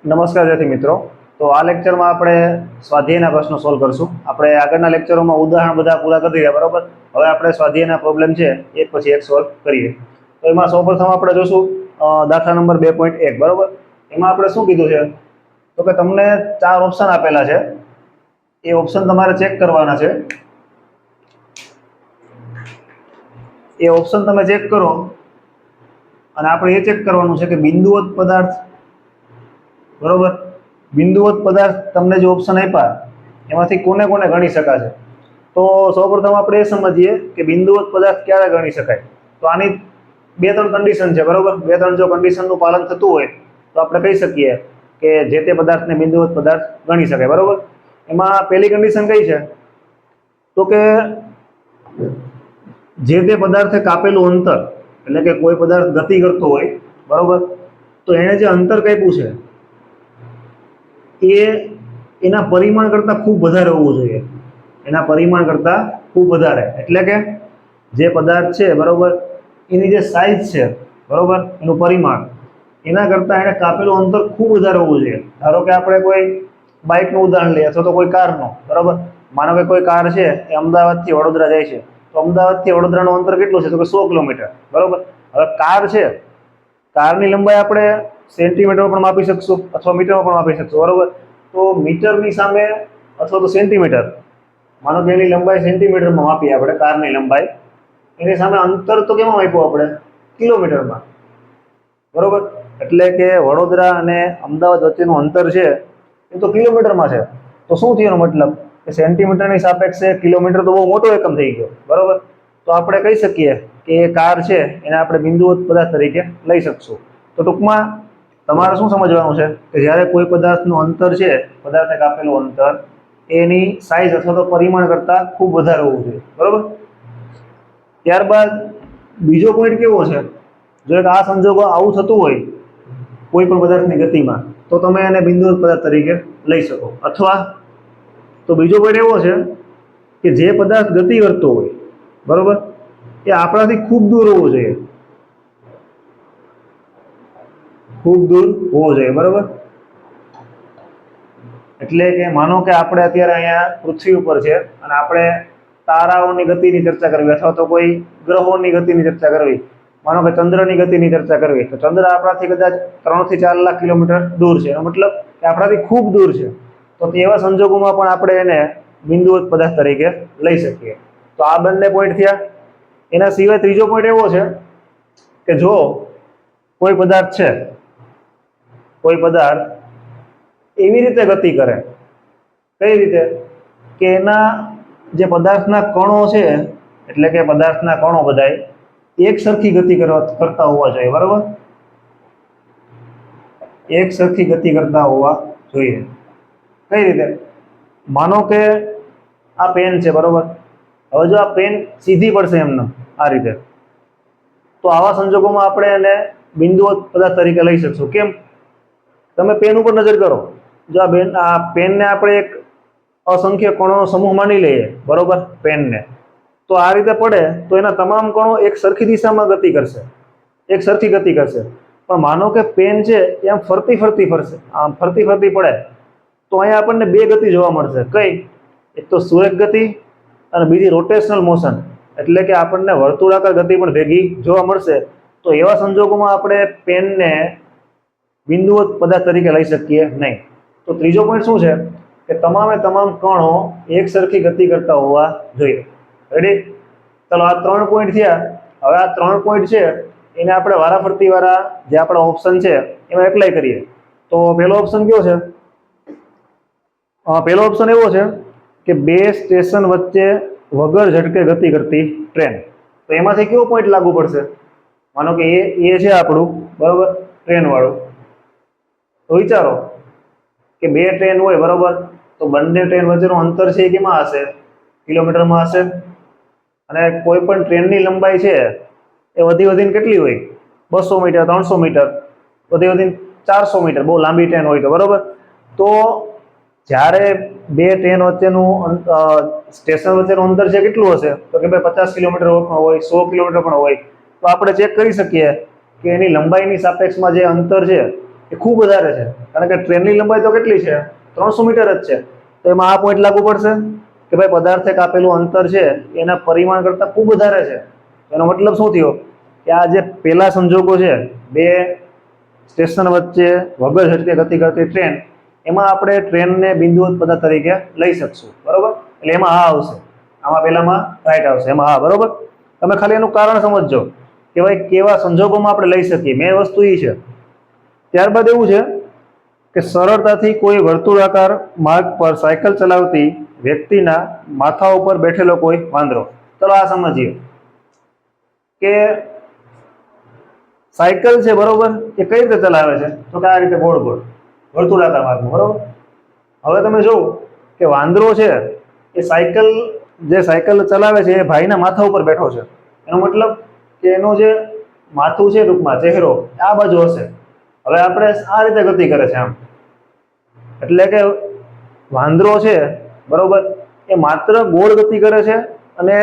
નમસ્કાર વિદ્યાર્થી મિત્રો। તો આ લેક્ચરમાં આપણે સ્વાધ્યાયના પ્રશ્નો સોલ્વ કરશું। આપણે આગળના લેક્ચરોમાં ઉદાહરણ બધા પૂરા કરી દીધા, બરાબર। હવે આપણે સ્વાધ્યાયના પ્રોબ્લેમ છે એક પછી એક સોલ્વ કરીએ। તો એમાં સૌપ્રથમ આપણે જોશું દાખલા નંબર 2.1, બરાબર। એમાં આપણે શું કીધું છે તો કે તમને 4 ઓપ્શન આપેલા છે, એ ઓપ્શન તમારે ચેક કરવાના છે। એ ઓપ્શન તમે ચેક કરો અને આપણે એ ચેક કરવાનું છે કે બિંદુવત પદાર્થ, બરોબર, બિંદુવત પદાર્થ તમને જે ઓપ્શન આપ્યા એમાંથી કોને કોને ગણી શકાશે। તો સૌપ્રથમ આપણે એ સમજીએ કે બિંદુવત પદાર્થ ક્યારે ગણી શકાય। તો આની 2-3 કન્ડિશન છે, બરોબર। 2-3 જો કન્ડિશનનું પાલન થતું હોય તો આપણે કહી શકીએ કે જે તે પદાર્થને બિંદુવત પદાર્થ ગણી શકાય, બરોબર। એમાં પહેલી કન્ડિશન કઈ છે તો કે જે તે પદાર્થે કાપેલું અંતર, એટલે કે કોઈ પદાર્થ ગતિ કરતો હોય, બરોબર, તો એણે જે અંતર કાપ્યું છે એ એના પરિમાણ કરતાં ખૂબ વધારે હોવું જોઈએ। એના પરિમાણ કરતાં ખૂબ વધારે એટલે કે જે પદાર્થ છે, બરોબર, એની જે સાઇઝ છે, બરોબર, એનું પરિમાણ એના કરતાં એને કાપેલું અંતર ખૂબ વધારે હોવું જોઈએ। ધારો કે આપણે કોઈ બાઇકનું ઉદાહરણ લઈએ અથવા તો કોઈ કારનું, બરોબર। માનો કે કોઈ કાર છે એ અમદાવાદથી વડોદરા જાય છે, તો અમદાવાદથી વડોદરાનું અંતર કેટલું છે તો કે 100 કિલોમીટર, બરોબર। હવે કાર છે, કારની લંબાઈ આપણે સેન્ટીમીટરમાં પણ માપી શકશું અથવા મીટરમાં પણ માપી શકશું, બરોબર। તો મીટરની સામે અથવા તો સેન્ટીમીટર, માનો કે એની લંબાઈ સેન્ટીમીટરમાં માપીએ આપણે કારની લંબાઈ, એની સામે અંતર તો કેમાં માપ્યું આપણે કિલોમીટરમાં, બરોબર। એટલે કે વડોદરા અને અમદાવાદ વચ્ચેનું અંતર છે એ તો કિલોમીટરમાં છે। તો શું થયું એનો મતલબ કે સેન્ટીમીટરની સાપેક્ષે કિલોમીટર તો બહુ મોટો એકમ થઈ ગયો, બરોબર। તો આપણે કહી શકીએ કે એ કાર છે એને આપણે બિંદુવત પદાર્થ તરીકે લઈ શકશું। તો ટૂંકમાં તમારે શું સમજવાનું છે કે જ્યારે કોઈ પદાર્થનું અંતર છે, પદાર્થે કાપેલું અંતર, એની સાઇઝ અથવા તો પરિમાણ કરતાં ખૂબ વધારે હોવું જોઈએ, બરોબર। ત્યારબાદ બીજો પોઈન્ટ કેવો છે, જો એક આ સંજોગો આવું થતું હોય કોઈ પણ પદાર્થની ગતિમાં, તો તમે એને બિંદુવત પદાર્થ તરીકે લઈ શકો। અથવા તો બીજો પોઈન્ટ એવો છે કે જે પદાર્થ ગતિ કરતો હોય, બરોબર, એ આપણાથી ખૂબ દૂર હોવો જોઈએ, ખૂબ દૂર હોવો જોઈએ, બરોબર। એટલે કે માનો કે આપણે અત્યારે અહીંયા પૃથ્વી ઉપર છે અને આપણે તારાઓની ગતિની ચર્ચા કરવી અથવા તો કોઈ ગ્રહોની ગતિની ચર્ચા કરવી, માનો કે ચંદ્રની ગતિની ચર્ચા કરવી, તો ચંદ્ર આપણાથી કદાચ 3 થી 4 લાખ કિલોમીટર દૂર છે, એનો મતલબ કે આપણાથી ખૂબ દૂર છે। તો તેવા સંજોગોમાં પણ આપણે એને બિંદુવત પદાર્થ તરીકે લઈ શકીએ। તો આ બંને પોઈન્ટ થયા। એના સિવાય ત્રીજો પોઈન્ટ એવો છે કે જો કોઈ પદાર્થ છે, કોઈ પદાર્થ એવી રીતે ગતિ કરે, કઈ રીતે કે એના જે પદાર્થના કણો છે, એટલે કે પદાર્થના કણો બધાય એક સરખી ગતિ કરતા હોવા જોઈએ, બરોબર, એક સરખી ગતિ કરતા હોવા જોઈએ। કઈ રીતે? માનો કે આ પેન છે, બરોબર। હવે જો આ પેન સીધી પડશે એમને આ રીતે, તો આવા સંજોગોમાં આપણે એને બિંદુવત પદાર્થ તરીકે લઈ શકશું। કેમ? તમે પેન ઉપર નજર કરો, જો આ પેનને આપણે એક અસંખ્ય કણોનો સમૂહ માની લઈએ, બરોબર, પેનને, તો આ રીતે પડે તો એના તમામ કણો એક સરખી દિશામાં ગતિ કરશે, એક સરખી ગતિ કરશે। પણ માનો કે પેન છે એ આમ ફરતી ફરતી ફરશે, આમ ફરતી ફરતી પડે, તો અહીંયા આપણને 2 ગતિ જોવા મળશે। કઈ? એક તો સુરેખ ગતિ અને બીજી રોટેશનલ મોશન, એટલે કે આપણને વર્તુળાકાર ગતિ પણ ભેગી જોવા મળશે। તો એવા સંજોગોમાં આપણે પેનને બિંદુવત પદાર્થ તરીકે લઈ શકીએ નહીં। તો ત્રીજો પોઈન્ટ શું છે કે તમામે તમામ કણો એક સરખી ગતિ કરતા હોવા જોઈએ। રેડી? ચલો, આ 3 પોઈન્ટ થયા। હવે આ 3 પોઈન્ટ છે એને આપણે વારાફરતી વાળા જે આપણા ઓપ્શન છે એમાં એપ્લાય કરીએ। તો પહેલો ઓપ્શન કયો છે? પહેલો ઓપ્શન એવો છે કે 2 સ્ટેશન વચ્ચે વગર ઝટકે ગતિ કરતી ટ્રેન। તો એમાંથી કયો પોઈન્ટ લાગુ પડશે? માનો કે એ છે આપણું, બરોબર, ટ્રેન વાળું। તો વિચારો કે 2 ટ્રેન હોય, બરોબર, તો બંને ટ્રેન વચ્ચેનું અંતર છે એ કેમાં હશે? કિલોમીટરમાં હશે। અને કોઈ પણ ટ્રેનની લંબાઈ છે એ વધી વધીને કેટલી હોય? 200 મીટર, 300 મીટર, વધી વધીને 400 મીટર, બહુ લાંબી ટ્રેન હોય તો, બરોબર। તો જ્યારે 2 ટ્રેન વચ્ચેનું સ્ટેશન વચ્ચેનું અંતર છે કેટલું હશે તો કે ભાઈ 50 કિલોમીટર પણ હોય, 100 કિલોમીટર પણ હોય। તો આપણે ચેક કરી શકીએ કે એની લંબાઈની સાપેક્ષમાં જે અંતર છે એ ખૂબ વધારે છે, કારણ કે ટ્રેનની લંબાઈ તો કેટલી છે, 300 મીટર જ છે. તો એમાં આ પોઈન્ટ લાગુ પડશે કે ભાઈ પદાર્થે કાપેલું અંતર છે એના પરિમાણ કરતાં ખૂબ વધારે છે. એનો મતલબ શું થયો કે આ જે પહેલા સંજોગો છે, બે સ્ટેશન વચ્ચે વગર ઝડપે ગતિ કરતી ટ્રેન, એમાં આપણે ટ્રેનને બિંદુવત પદાર્થ તરીકે લઈ શકશું, બરોબર. એટલે એમાં હા આવશે, આમાં પહેલામાં રાઈટ આવશે, એમાં હા, બરોબર. તમે ખાલી એનું કારણ સમજજો કે ભાઈ કેવા સંજોગોમાં આપણે લઈ શકીએ, મેં વસ્તુ એ છે. ત્યારબાદ એવું છે કે સરળતાથી કોઈ વર્તુળાકાર માર્ગ પર સાયકલ ચલાવતી વ્યક્તિના માથા ઉપર બેઠેલો કોઈ વાંદરો. ચલો આ સમજીએ કે સાયકલ છે, બરોબર, એ કઈ રીતે ચલાવે છે, તો કે આ રીતે ગોળ ગોળ વર્તુળાકાર માર્ગમાં, બરોબર. હવે તમે જોવો કે વાંદરો છે એ સાયકલ ચલાવે છે એ ભાઈના માથા ઉપર બેઠો છે. એનો મતલબ કે એનો જે માથું છે, ટૂંકમાં ચહેરો આ બાજુ હશે. હવે આપણે આ રીતે ગતિ કરે છે આમ, એટલે કે વાંદરો છે, બરોબર, એ માત્ર ગોળ ગતિ કરે છે અને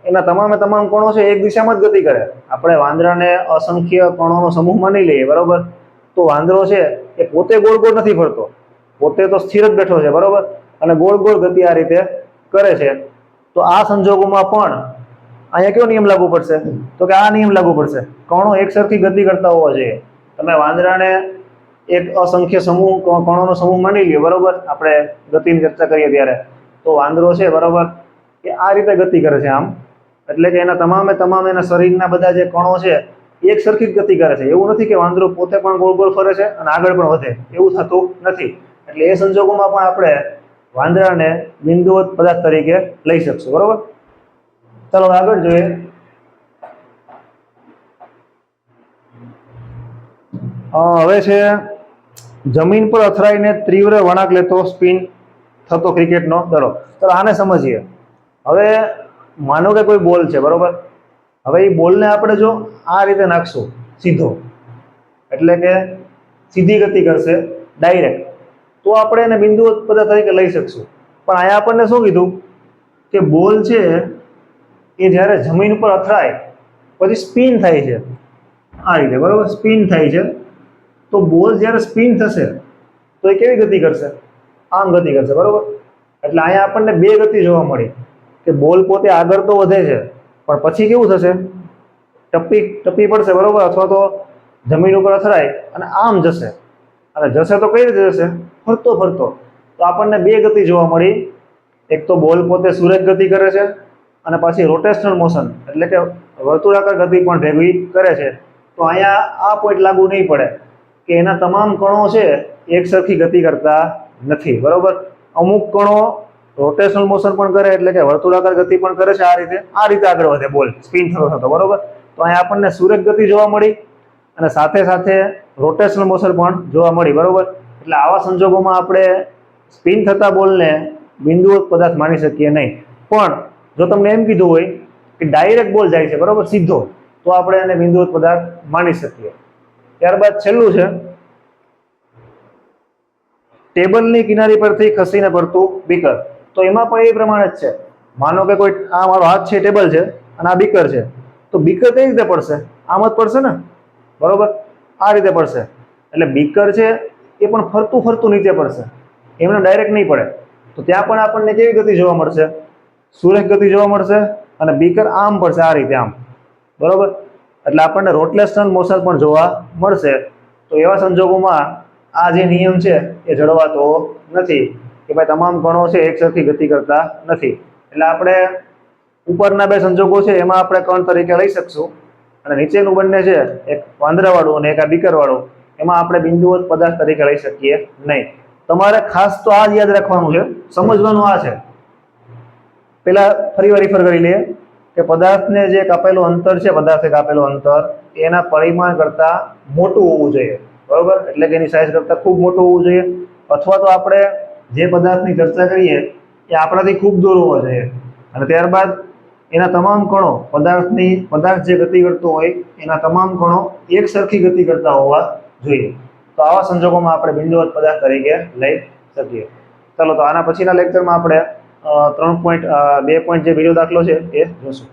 એના તમામે તમામ કણો છે એક દિશામાં જ ગતિ કરે. આપણે વાંદરાને અસંખ્ય કણોનો સમૂહ માની લઈએ, બરોબર, તો વાંદરો છે એ પોતે ગોળ ગોળ નથી ફરતો, પોતે તો સ્થિર જ બેઠો છે, બરોબર, અને ગોળ ગોળ ગતિ આ રીતે કરે છે. તો આ સંજોગોમાં પણ અહીંયા કયો નિયમ લાગુ પડશે, તો કે આ નિયમ લાગુ પડશે, કણો એક સરખી ગતિ કરતા હોવા જોઈએ. તમે વાંદરાને એક અસંખ્ય કણોનો સમૂહ માની લ્યો, બરોબર, આપણે ગતિની ચર્ચા કરીએ ત્યારે, તો વાંદરો છે, બરોબર, એ આ રીતે ગતિ કરે છે આમ, એટલે કે એના તમામ એના શરીરના બધા જે કણો છે એક સરખી જ ગતિ કરે છે. એવું નથી કે વાંદરો પોતે પણ ગોળ ગોળ ફરે છે અને આગળ પણ વધે, એવું થતું નથી. એટલે એ સંજોગોમાં પણ આપણે વાંદરાને બિંદુવત પદાર્થ તરીકે લઈ શકશું, બરોબર. ચાલો આગળ જોઈએ. હવે છે જમીન પર અથડાઈને તીવ્ર વળાંક લેતો સ્પિન થતો ક્રિકેટનો દડો. ચાલો આને સમજીએ. હવે માનો કે કોઈ બોલ છે, બરોબર. હવે એ બોલને આપણે જો આ રીતે નાખશું સીધો, એટલે કે સીધી ગતિ કરશે ડાયરેક્ટ, તો આપણે એને બિંદુવત પદાર્થ તરીકે લઈ શકશું. પણ અહીંયા આપણને શું કીધું કે બોલ છે એ જ્યારે જમીન ઉપર અથડાય પછી સ્પિન થાય છે આ રીતે, બરોબર, સ્પિન થાય છે. તો બોલ જ્યારે સ્પિન થશે તો એ કેવી ગતિ કરશે, આમ ગતિ કરશે, બરોબર. એટલે અહીંયા આપણને બે ગતિ જોવા મળી કે બોલ પોતે આગળ તો વધે છે પણ પછી કેવું થશે, ટપ્પી પડશે, બરોબર, અથવા તો જમીન ઉપર અથડાય અને આમ જશે. અને જશે તો કઈ રીતે જશે, ફરતો ફરતો. તો આપણને બે ગતિ જોવા મળી. એક તો બોલ પોતે સુરેખ ગતિ કરે છે અને પાછી રોટેશનલ મોશન, એટલે કે વર્તુળાકાર ગતિ પણ ભેગી કરે છે. તો અહીંયા આ પોઈન્ટ લાગુ નહીં પડે કે એના તમામ કણો છે એક સરખી ગતિ કરતા નથી, બરોબર. અમુક કણો રોટેશનલ મોશન પણ કરે, એટલે કે વર્તુળાકાર ગતિ પણ કરે છે, આ રીતે આગળ વધે બોલ સ્પિન થતો, બરોબર. તો અહીંયા આપણને સુરેખ ગતિ જોવા મળી અને સાથે સાથે રોટેશનલ મોશન પણ જોવા મળી, બરોબર. એટલે આવા સંજોગોમાં આપણે સ્પિન થતા બોલને બિંદુવત પદાર્થ માની શકીએ નહીં. પણ જો તમને એમ કીધું હોય કે ડાયરેક્ટ બોલ જાય છે, બરોબર, સીધો, તો આપણે એને બિંદુવત પદાર્થ માની શકીએ. ત્યારબાદ છેલ્લું છે ટેબલની કિનારી પરથી ખસીને પડતું બીકર. તો એમાં પણ એ પ્રમાણે જ છે. માનો કે કોઈ આ મારો હાથ છે, ટેબલ છે, અને આ બીકર છે, તો બીકર કઈ રીતે પડશે, આમ જ પડશે ને, બરોબર, આ રીતે પડશે. એટલે બીકર છે એ પણ ફરતું ફરતું નીચે પડશે, એમને ડાયરેક્ટ નહીં પડે. તો ત્યાં પણ આપણને કેવી ગતિ જોવા મળશે, સુરેખ ગતિ જોવા મળશે અને બીકર આમ પડશે, આ રીતે આમ, બરોબર. એટલે આપણને રોટેશનલ મોશન પણ જોવા મળશે. તો એવા સંજોગોમાં આ જે નિયમ છે એ જળવાતો નથી કે ભાઈ તમામ કણો છે એક સરખી ગતિ કરતા નથી. એટલે આપણે ઉપરના બે સંજોગો છે એમાં આપણે કણ તરીકે લઈ શકશું અને નીચેનું બંને છે, એક વાંદરાવાળું અને એક આ બીકરવાળું, એમાં આપણે બિંદુવત પદાર્થ તરીકે લઈ શકીએ નહીં. તમારે ખાસ તો આ જ યાદ રાખવાનું છે, સમજવાનું આ છે. પેલા ફરી વાર રિફર કરી લઈએ કે પદાર્થને જે કાપેલું અંતર છે, પદાર્થે કાપેલું અંતર એના પરિમાણ કરતા મોટું હોવું જોઈએ, બરોબર. એટલે કે એની સાઈઝ કરતા ખૂબ મોટું હોવું જોઈએ, અથવા તો આપણે જે પદાર્થની ચર્ચા કરીએ એ આપણાથી ખૂબ દૂર હોવો જોઈએ. અને ત્યારબાદ એના તમામ કણો પદાર્થ જે ગતિ કરતો હોય એના તમામ કણો એક સરખી ગતિ કરતા હોવા જોઈએ. તો આવા સંજોગોમાં આપણે બિંદુવત પદાર્થ તરીકે લઈ શકીએ. ચાલો, તો આના પછીના લેક્ચરમાં આપણે 2 પોઈન્ટ જે બીજો દાખલો છે એ જોશું.